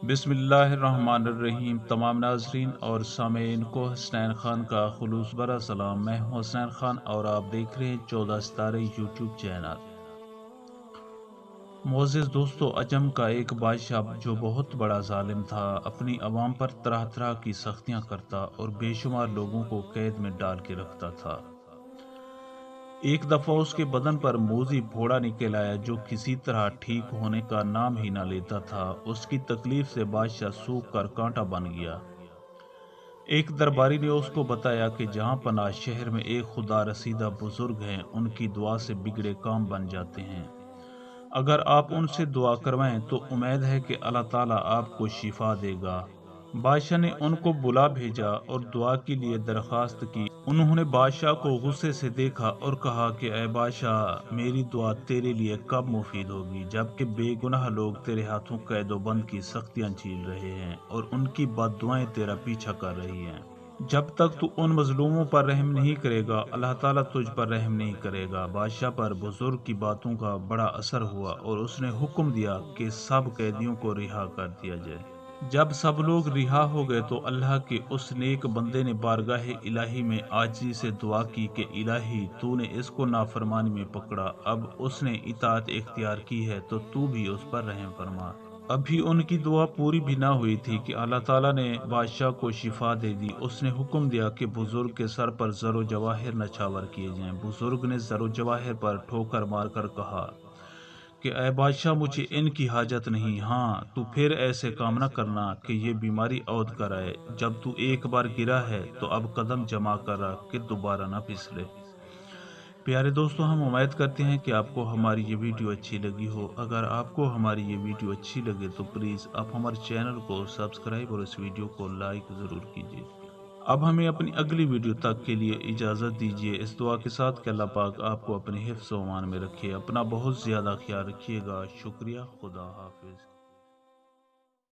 بسم اللہ الرحمن الرحیم۔ تمام ناظرین اور سامعین کو حسنین خان کا خلوص برا سلام۔ میں ہوں حسنین خان اور آپ دیکھ رہے ہیں 14 ستارے یوٹیوب چینل۔ معزز دوستو، عجم کا ایک بادشاہ جو بہت بڑا ظالم تھا، اپنی عوام پر طرح طرح کی سختیاں کرتا اور بے شمار لوگوں کو قید میں ڈال کے رکھتا تھا۔ ایک دفعہ اس کے بدن پر موذی پھوڑا نکل آیا جو کسی طرح ٹھیک ہونے کا نام ہی نہ لیتا تھا۔ اس کی تکلیف سے بادشاہ سوکھ کر کانٹا بن گیا۔ ایک درباری نے اس کو بتایا کہ جہاں پناہ شہر میں ایک خدا رسیدہ بزرگ ہیں، ان کی دعا سے بگڑے کام بن جاتے ہیں۔ اگر آپ ان سے دعا کروائیں تو امید ہے کہ اللہ تعالیٰ آپ کو شفا دے گا۔ بادشاہ نے ان کو بلا بھیجا اور دعا کے لیے درخواست کی۔ انہوں نے بادشاہ کو غصے سے دیکھا اور کہا کہ اے بادشاہ، میری دعا تیرے لیے کب مفید ہوگی، جبکہ بے گناہ لوگ تیرے ہاتھوں قید و بند کی سختیاں جھیل رہے ہیں اور ان کی بد دعائیں تیرا پیچھا کر رہی ہیں۔ جب تک تو ان مظلوموں پر رحم نہیں کرے گا، اللہ تعالیٰ تجھ پر رحم نہیں کرے گا۔ بادشاہ پر بزرگ کی باتوں کا بڑا اثر ہوا اور اس نے حکم دیا کہ سب قیدیوں کو رہا کر دیا جائے۔ جب سب لوگ رہا ہو گئے تو اللہ کے اس نیک بندے نے بارگاہ الہی میں عاجزی سے دعا کی کہ الہی، تو نے اس کو نافرمانی میں پکڑا، اب اس نے اطاعت اختیار کی ہے تو تو بھی اس پر رحم فرما۔ ابھی ان کی دعا پوری بھی نہ ہوئی تھی کہ اللہ تعالیٰ نے بادشاہ کو شفا دے دی۔ اس نے حکم دیا کہ بزرگ کے سر پر زر و جواہر نچھاور کیے جائیں۔ بزرگ نے زر و جواہر پر ٹھوکر مار کر کہا کہ اے بادشاہ، مجھے ان کی حاجت نہیں، ہاں تو پھر ایسے کام نہ کرنا کہ یہ بیماری عود کر آئے۔ جب تو ایک بار گرا ہے تو اب قدم جما کر رکھ کہ دوبارہ نہ پھسلے۔ پیارے دوستو، ہم امید کرتے ہیں کہ آپ کو ہماری یہ ویڈیو اچھی لگی ہو۔ اگر آپ کو ہماری یہ ویڈیو اچھی لگے تو پلیز آپ ہمارے چینل کو سبسکرائب اور اس ویڈیو کو لائک ضرور کیجیے۔ اب ہمیں اپنی اگلی ویڈیو تک کے لیے اجازت دیجیے، اس دعا کے ساتھ کہ اللہ پاک آپ کو اپنے حفظ و امان میں رکھے۔ اپنا بہت زیادہ خیال رکھیے گا۔ شکریہ۔ خدا حافظ۔